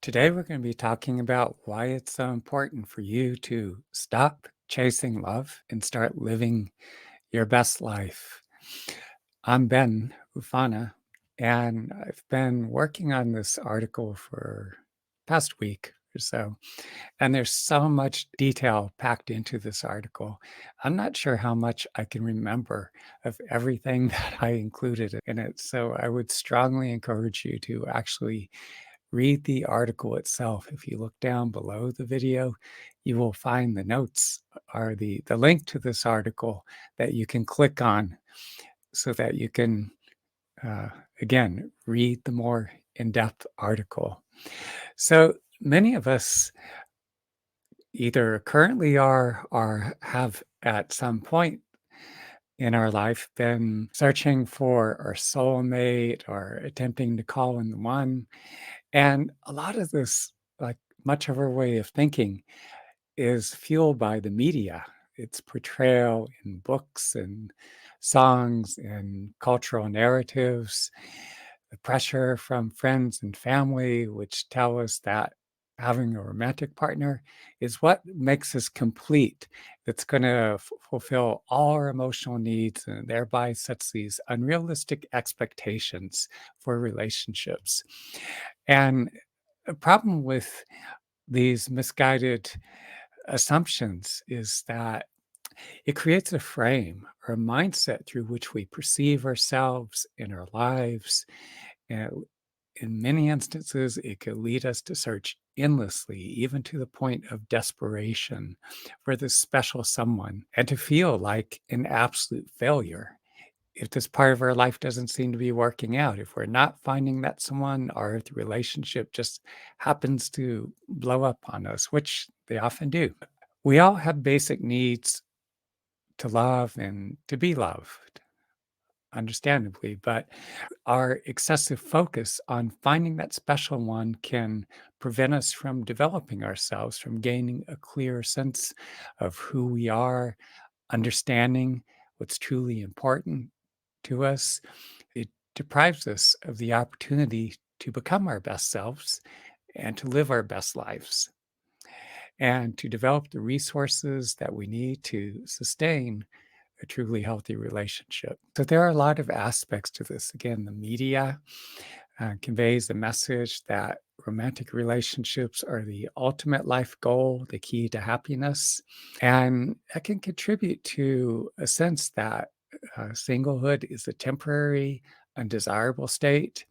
Today, we're going to be talking about why it's so important for you to stop chasing love and start living your best life. I'm Ben Ufana, and I've been working on this article for past week or so. And there's so much detail packed into this article. I'm not sure how much I can remember of everything that I included in it. So I would strongly encourage you to actually read the article itself. If you look down below the video, you will find the notes or the link to this article that you can click on so that you can, uh, again, read the more in-depth article. So many of us either currently are or have at some point in our life been searching for our soulmate or attempting to call in the one. And a lot of this, like much of our way of thinking, is fueled by the media, its portrayal in books and songs and cultural narratives, the pressure from friends and family, which tell us that having a romantic partner is what makes us complete. It's going to fulfill all our emotional needs and thereby sets these unrealistic expectations for relationships. And a problem with these misguided assumptions is that it creates a frame or a mindset through which we perceive ourselves in our lives. And in many instances, it could lead us to search endlessly, even to the point of desperation for this special someone, and to feel like an absolute failure if this part of our life doesn't seem to be working out, if we're not finding that someone, or if the relationship just happens to blow up on us, which they often do. We all have basic needs to love and to be loved, understandably, but our excessive focus on finding that special one can prevent us from developing ourselves, from gaining a clear sense of who we are, understanding what's truly important to us. It deprives us of the opportunity to become our best selves and to live our best lives and to develop the resources that we need to sustain a truly healthy relationship. So, there are a lot of aspects to this. Again, the media conveys the message that romantic relationships are the ultimate life goal, the key to happiness. And that can contribute to a sense that singlehood is a temporary, undesirable state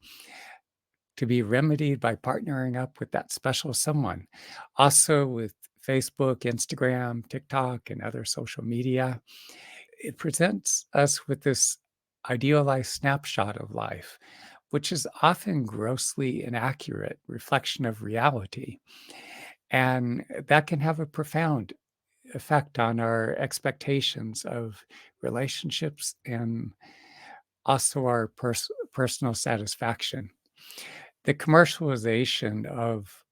to be remedied by partnering up with that special someone. Also, with Facebook, Instagram, TikTok, and other social media, it presents us with this idealized snapshot of life, which is often grossly inaccurate reflection of reality. And that can have a profound effect on our expectations of relationships and also our personal satisfaction. The commercialization of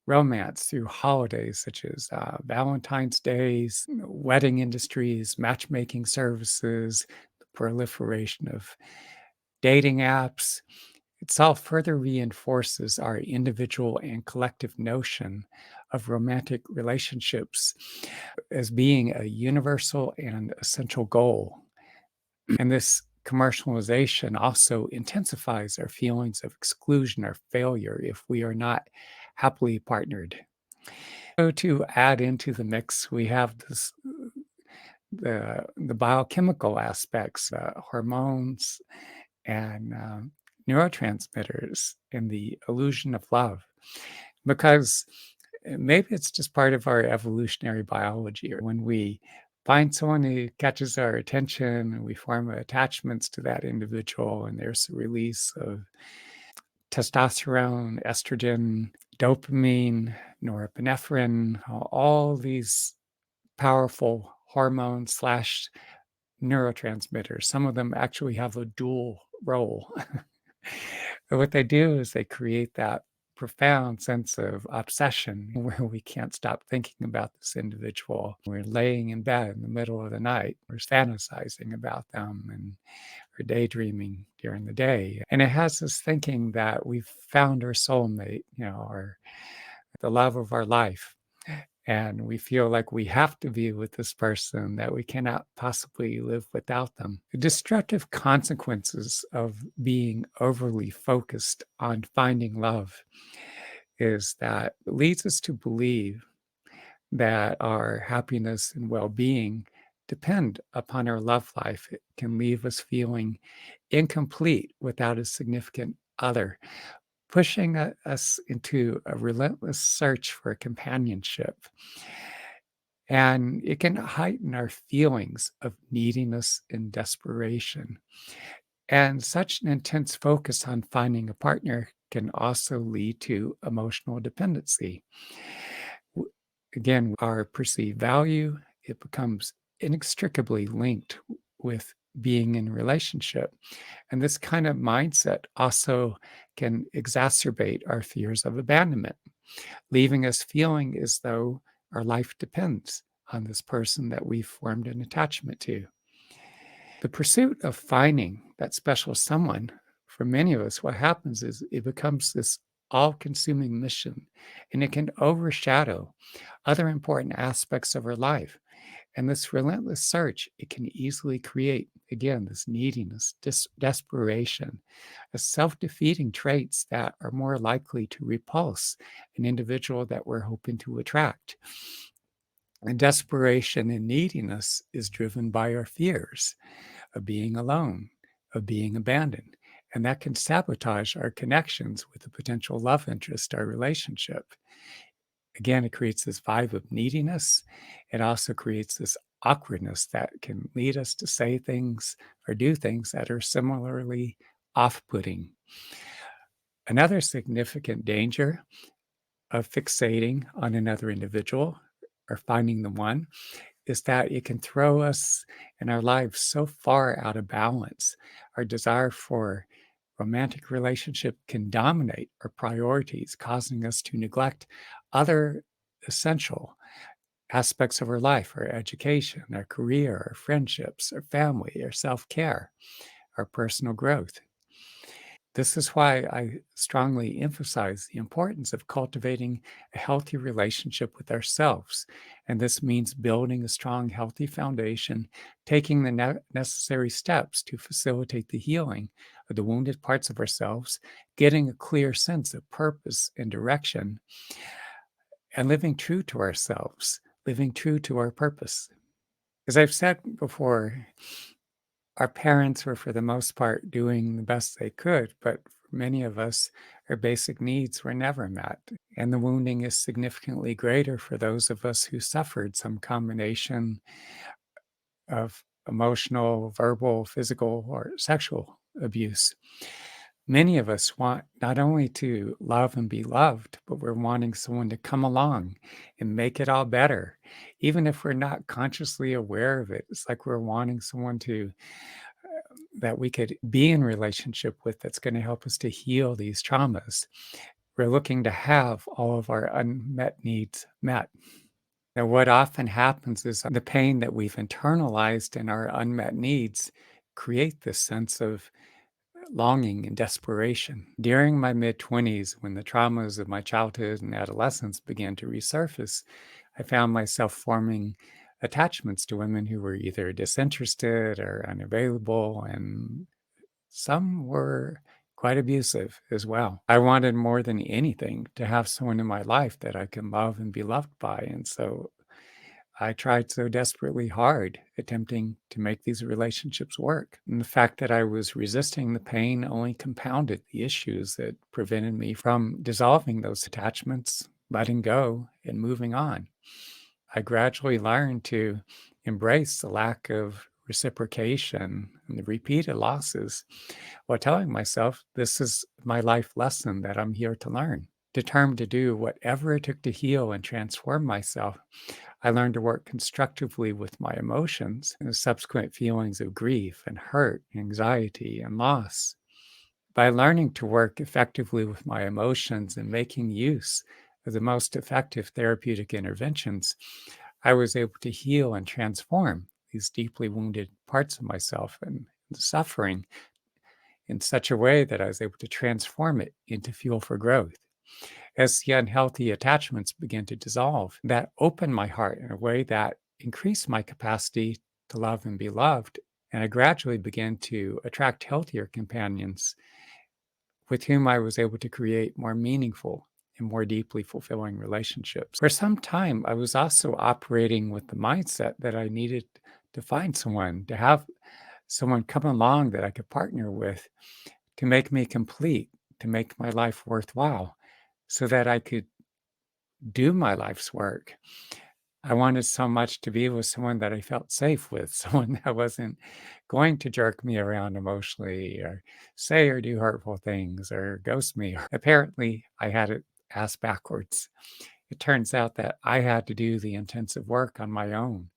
romance through holidays such as Valentine's Days, wedding industries, matchmaking services, the proliferation of dating apps, itself further reinforces our individual and collective notion of romantic relationships as being a universal and essential goal. And this commercialization also intensifies our feelings of exclusion or failure if we are not happily partnered. So to add into the mix, we have this the biochemical aspects, hormones and neurotransmitters in the illusion of love, because maybe it's just part of our evolutionary biology. Or when we find someone who catches our attention and we form attachments to that individual, and there's a release of testosterone, estrogen, dopamine, norepinephrine, all these powerful hormones slash neurotransmitters. Some of them actually have a dual role. And what they do is they create that profound sense of obsession where we can't stop thinking about this individual. We're laying in bed in the middle of the night, we're fantasizing about them and or daydreaming during the day. And it has us thinking that we've found our soulmate, or the love of our life. And we feel like we have to be with this person, that we cannot possibly live without them. The destructive consequences of being overly focused on finding love is that it leads us to believe that our happiness and well being depend upon our love life. It can leave us feeling incomplete without a significant other, pushing us into a relentless search for companionship. And it can heighten our feelings of neediness and desperation. And such an intense focus on finding a partner can also lead to emotional dependency. Again, our perceived value, it becomes inextricably linked with being in a relationship. And this kind of mindset also can exacerbate our fears of abandonment, leaving us feeling as though our life depends on this person that we've formed an attachment to. The pursuit of finding that special someone, for many of us, what happens is it becomes this all consuming mission, and it can overshadow other important aspects of our life. And this relentless search, it can easily create, again, this neediness, desperation, as self defeating traits that are more likely to repulse an individual that we're hoping to attract. And desperation and neediness is driven by our fears of being alone, of being abandoned. And that can sabotage our connections with a potential love interest, our relationship. Again, it creates this vibe of neediness. It also creates this awkwardness that can lead us to say things or do things that are similarly off putting. Another significant danger of fixating on another individual or finding the one is that it can throw us and our lives so far out of balance. Our desire for romantic relationship can dominate our priorities, causing us to neglect other essential aspects of our life, our education, our career, our friendships, our family, our self care, our personal growth. This is why I strongly emphasize the importance of cultivating a healthy relationship with ourselves. And this means building a strong, healthy foundation, taking the necessary steps to facilitate the healing of the wounded parts of ourselves, getting a clear sense of purpose and direction, and living true to ourselves, living true to our purpose. As I've said before, our parents were, for the most part, doing the best they could, but for many of us, our basic needs were never met. And the wounding is significantly greater for those of us who suffered some combination of emotional, verbal, physical, or sexual abuse. Many of us want not only to love and be loved, but we're wanting someone to come along and make it all better. Even if we're not consciously aware of it, it's like we're wanting someone to that we could be in relationship with that's going to help us to heal these traumas. We're looking to have all of our unmet needs met. Now, what often happens is the pain that we've internalized in our unmet needs create this sense of longing and desperation. During my mid 20s, when the traumas of my childhood and adolescence began to resurface, I found myself forming attachments to women who were either disinterested or unavailable, and some were quite abusive as well. I wanted more than anything to have someone in my life that I can love and be loved by. And so I tried so desperately hard attempting to make these relationships work. And the fact that I was resisting the pain only compounded the issues that prevented me from dissolving those attachments, letting go, and moving on. I gradually learned to embrace the lack of reciprocation and the repeated losses while telling myself this is my life lesson that I'm here to learn. Determined to do whatever it took to heal and transform myself, I learned to work constructively with my emotions and the subsequent feelings of grief and hurt, anxiety, and loss. By learning to work effectively with my emotions and making use of the most effective therapeutic interventions, I was able to heal and transform these deeply wounded parts of myself and and suffering in such a way that I was able to transform it into fuel for growth. As the unhealthy attachments began to dissolve, that opened my heart in a way that increased my capacity to love and be loved. And I gradually began to attract healthier companions with whom I was able to create more meaningful and more deeply fulfilling relationships. For some time, I was also operating with the mindset that I needed to find someone, to have someone come along that I could partner with to make me complete, to make my life worthwhile, so that I could do my life's work. I wanted so much to be with someone that I felt safe with, someone that wasn't going to jerk me around emotionally or say or do hurtful things or ghost me. Apparently, I had it ass backwards. It turns out that I had to do the intensive work on my own.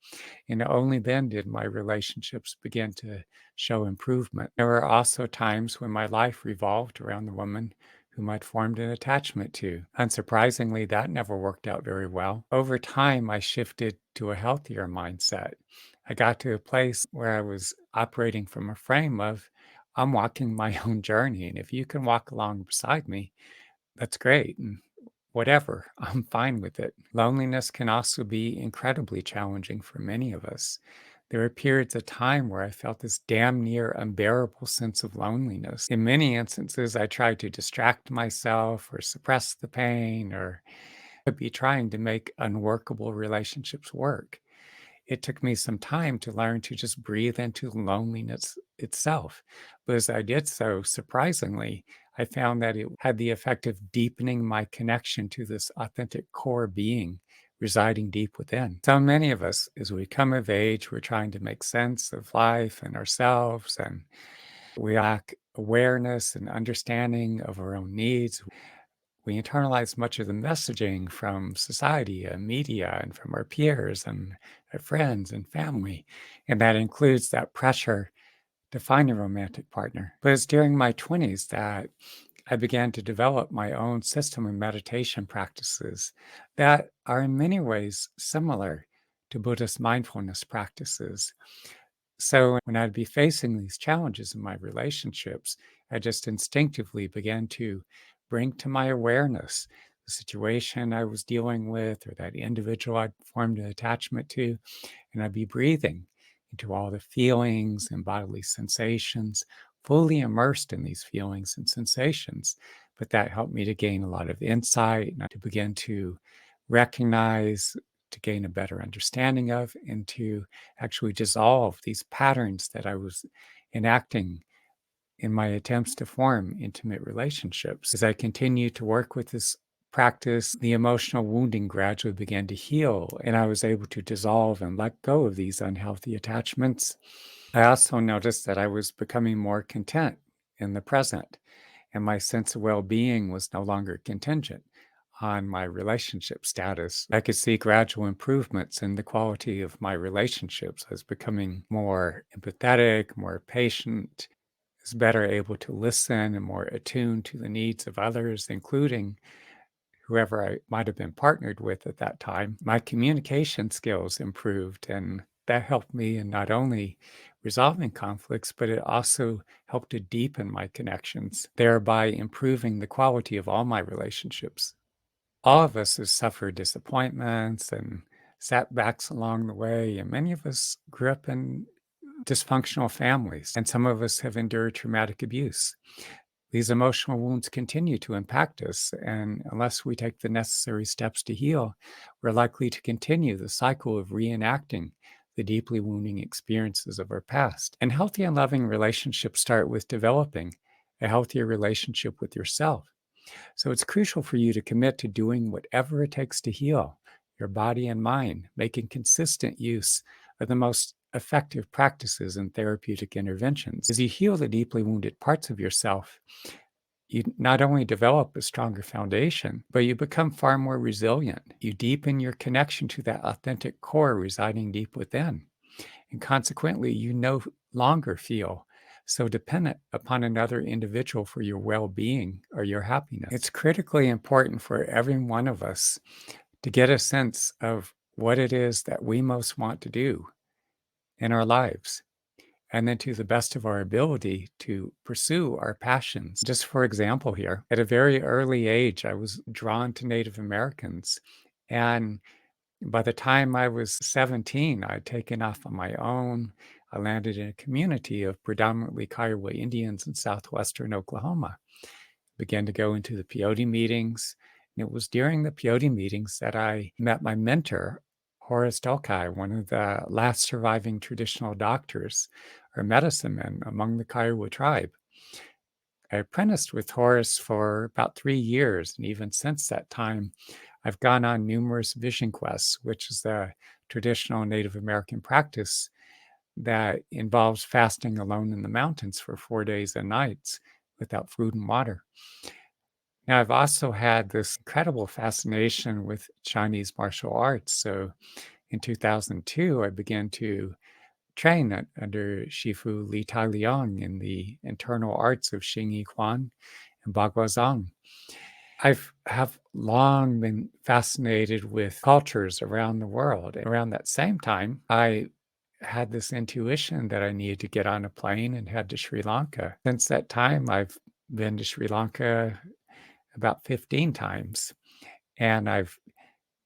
And only then did my relationships begin to show improvement. There were also times when my life revolved around the woman whom I'd formed an attachment to. Unsurprisingly, that never worked out very well. Over time, I shifted to a healthier mindset. I got to a place where I was operating from a frame of, I'm walking my own journey. And if you can walk along beside me, that's great. And whatever, I'm fine with it. Loneliness can also be incredibly challenging for many of us. There were periods of time where I felt this damn near unbearable sense of loneliness. In many instances, I tried to distract myself or suppress the pain or be trying to make unworkable relationships work. It took me some time to learn to just breathe into loneliness itself. But as I did so, surprisingly, I found that it had the effect of deepening my connection to this authentic core being residing deep within. So many of us, as we come of age, we're trying to make sense of life and ourselves, and we lack awareness and understanding of our own needs. We internalize much of the messaging from society and media and from our peers and our friends and family. And that includes that pressure to find a romantic partner. But it's during my 20s that I began to develop my own system of meditation practices that are in many ways similar to Buddhist mindfulness practices. So when I'd be facing these challenges in my relationships, I just instinctively began to bring to my awareness the situation I was dealing with or that individual I'd formed an attachment to, and I'd be breathing into all the feelings and bodily sensations, fully immersed in these feelings and sensations. But that helped me to gain a lot of insight and to begin to recognize, to gain a better understanding of, and to actually dissolve these patterns that I was enacting in my attempts to form intimate relationships. As I continued to work with this practice, the emotional wounding gradually began to heal, and I was able to dissolve and let go of these unhealthy attachments. I also noticed that I was becoming more content in the present, and my sense of well being was no longer contingent on my relationship status. I could see gradual improvements in the quality of my relationships. I was becoming more empathetic, more patient, is better able to listen and more attuned to the needs of others, including whoever I might have been partnered with at that time. My communication skills improved, and that helped me in not only resolving conflicts, but it also helped to deepen my connections, thereby improving the quality of all my relationships. All of us have suffered disappointments and setbacks along the way, and many of us grew up in dysfunctional families, and some of us have endured traumatic abuse. These emotional wounds continue to impact us, and unless we take the necessary steps to heal, we're likely to continue the cycle of reenacting the deeply wounding experiences of our past. And healthy and loving relationships start with developing a healthier relationship with yourself. So it's crucial for you to commit to doing whatever it takes to heal your body and mind, making consistent use of the most effective practices and therapeutic interventions. As you heal the deeply wounded parts of yourself, you not only develop a stronger foundation, but you become far more resilient. You deepen your connection to that authentic core residing deep within. And consequently, you no longer feel so dependent upon another individual for your well being or your happiness. It's critically important for every one of us to get a sense of what it is that we most want to do in our lives. and then to the best of our ability to pursue our passions. Just for example, here, at a very early age, I was drawn to Native Americans. And by the time I was 17, I'd taken off on my own. I landed in a community of predominantly Kiowa Indians in southwestern Oklahoma. Began to go into the peyote meetings. And it was during the peyote meetings that I met my mentor, Horace Delkai, one of the last surviving traditional doctors or medicine men among the Kiowa tribe. I apprenticed with Horace for about 3 years, and even since that time, I've gone on numerous vision quests, which is the traditional Native American practice that involves fasting alone in the mountains for 4 days and nights without food and water. Now, I've also had this incredible fascination with Chinese martial arts. So in 2002, I began to train under Shifu Li Tai Liang in the internal arts of Xing Yi Quan and Baguazhang. Have long been fascinated with cultures around the world. Around that same time, I had this intuition that I needed to get on a plane and head to Sri Lanka. Since that time, I've been to Sri Lanka about 15 times, and I've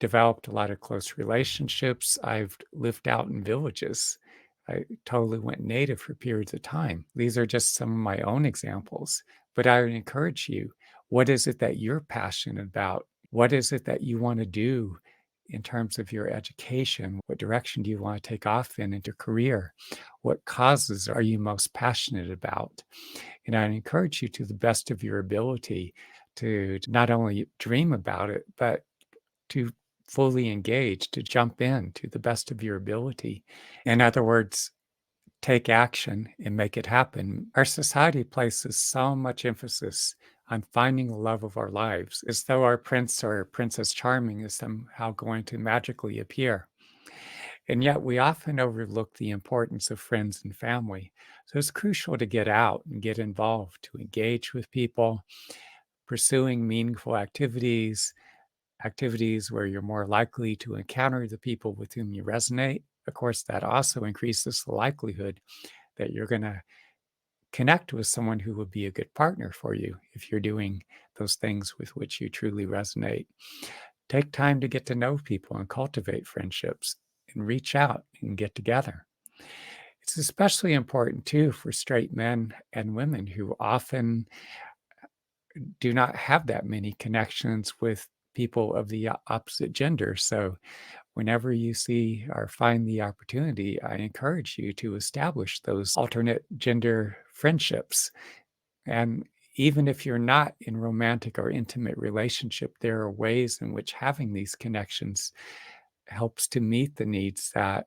developed a lot of close relationships. I've lived out in villages. I totally went native for periods of time. These are just some of my own examples, but I would encourage you, what is it that you're passionate about? What is it that you want to do in terms of your education? What direction do you want to take off in into career? What causes are you most passionate about? And I encourage you to the best of your ability to not only dream about it, but to fully engage, to jump in to the best of your ability. In other words, take action and make it happen. Our society places so much emphasis on finding the love of our lives, as though our prince or princess charming is somehow going to magically appear. And yet we often overlook the importance of friends and family. So it's crucial to get out and get involved, to engage with people, pursuing meaningful activities where you're more likely to encounter the people with whom you resonate. Of course, that also increases the likelihood that you're going to connect with someone who would be a good partner for you if you're doing those things with which you truly resonate. Take time to get to know people and cultivate friendships and reach out and get together. It's especially important too for straight men and women who often do not have that many connections with people of the opposite gender. So, whenever you see or find the opportunity, I encourage you to establish those alternate gender friendships. And even if you're not in romantic or intimate relationship, there are ways in which having these connections helps to meet the needs that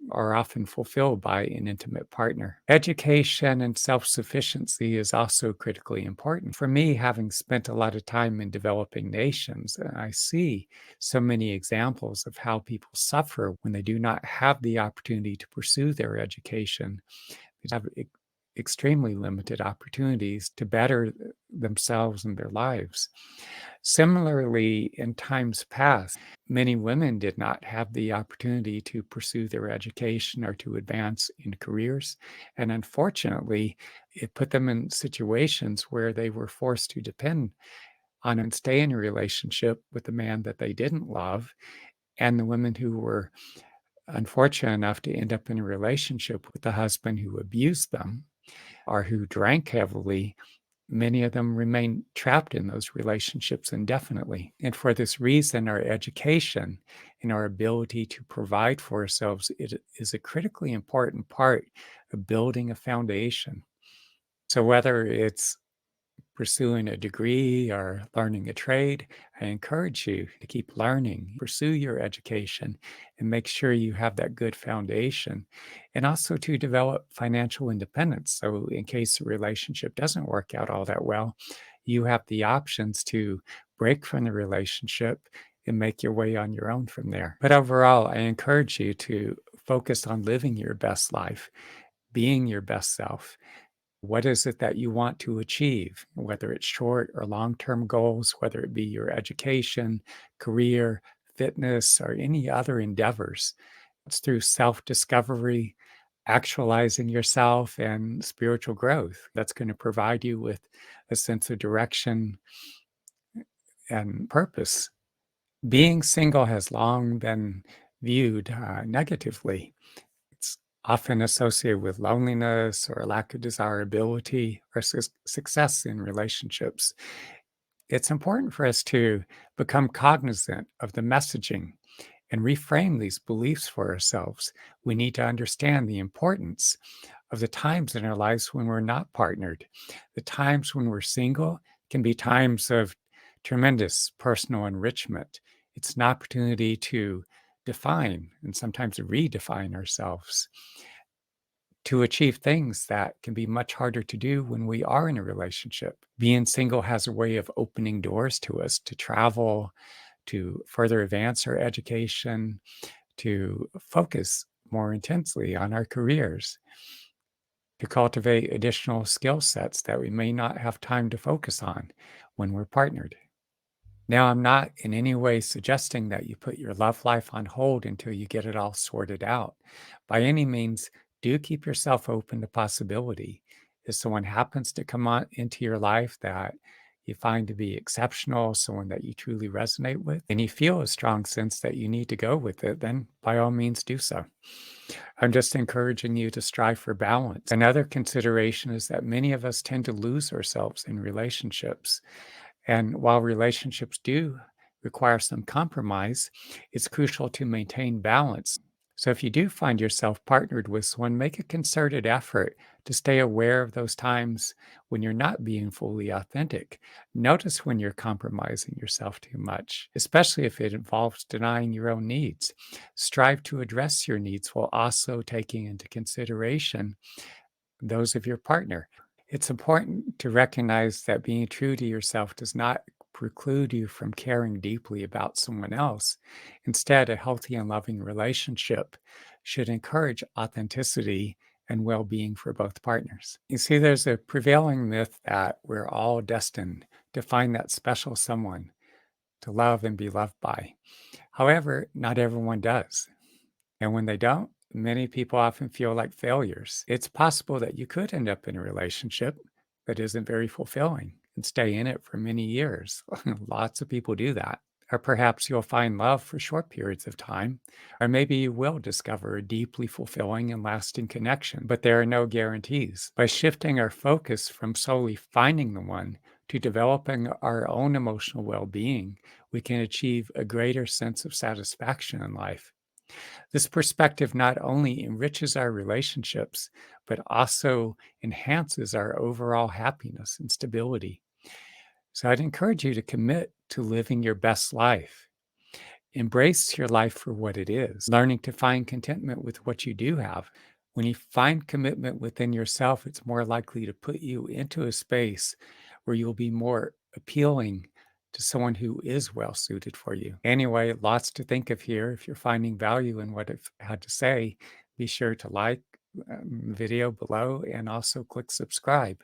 are often fulfilled by an intimate partner. Education and self sufficiency is also critically important. For me, having spent a lot of time in developing nations, I see so many examples of how people suffer when they do not have the opportunity to pursue their education. They have extremely limited opportunities to better themselves and their lives. Similarly, in times past, many women did not have the opportunity to pursue their education or to advance in careers. And unfortunately, it put them in situations where they were forced to depend on and stay in a relationship with a man that they didn't love. And the women who were unfortunate enough to end up in a relationship with a husband who abused them or who drank heavily, many of them remain trapped in those relationships indefinitely. And for this reason, our education and our ability to provide for ourselves it is a critically important part of building a foundation. So whether it's pursuing a degree or learning a trade, I encourage you to keep learning, pursue your education, and make sure you have that good foundation. And also to develop financial independence. So, in case the relationship doesn't work out all that well, you have the options to break from the relationship and make your way on your own from there. But overall, I encourage you to focus on living your best life, being your best self. What is it that you want to achieve, whether it's short or long term goals, whether it be your education, career, fitness, or any other endeavors? It's through self discovery actualizing yourself and spiritual growth that's going to provide you with a sense of direction and purpose. Being single has long been viewed negatively. It's often associated with loneliness or a lack of desirability or success in relationships. It's important for us to become cognizant of the messaging and reframe these beliefs for ourselves. We need to understand the importance of the times in our lives when we're not partnered. The times when we're single can be times of tremendous personal enrichment. It's an opportunity to define and sometimes redefine ourselves, to achieve things that can be much harder to do when we are in a relationship. Being single has a way of opening doors to us to travel, to further advance our education, to focus more intensely on our careers, to cultivate additional skill sets that we may not have time to focus on when we're partnered. Now, I'm not in any way suggesting that you put your love life on hold until you get it all sorted out. By any means, do keep yourself open to possibility. If someone happens to come on into your life that you find to be exceptional, someone that you truly resonate with, and you feel a strong sense that you need to go with it, then by all means do so. I'm just encouraging you to strive for balance. Another consideration is that many of us tend to lose ourselves in relationships. And while relationships do require some compromise, it's crucial to maintain balance. So if you do find yourself partnered with someone, make a concerted effort to stay aware of those times when you're not being fully authentic. Notice when you're compromising yourself too much, especially if it involves denying your own needs. Strive to address your needs while also taking into consideration those of your partner. It's important to recognize that being true to yourself does not preclude you from caring deeply about someone else. Instead, a healthy and loving relationship should encourage authenticity and well being for both partners. You see, there's a prevailing myth that we're all destined to find that special someone to love and be loved by. However, not everyone does. And when they don't, many people often feel like failures. It's possible that you could end up in a relationship that isn't very fulfilling and stay in it for many years. Lots of people do that. Or perhaps you'll find love for short periods of time, or maybe you will discover a deeply fulfilling and lasting connection, but there are no guarantees. By shifting our focus from solely finding the one to developing our own emotional well being, we can achieve a greater sense of satisfaction in life. This perspective not only enriches our relationships, but also enhances our overall happiness and stability. So I'd encourage you to commit to living your best life. Embrace your life for what it is, learning to find contentment with what you do have. When you find commitment within yourself, it's more likely to put you into a space where you'll be more appealing to someone who is well suited for you. Anyway, lots to think of here. If you're finding value in what I've had to say, be sure to like the video below and also click subscribe.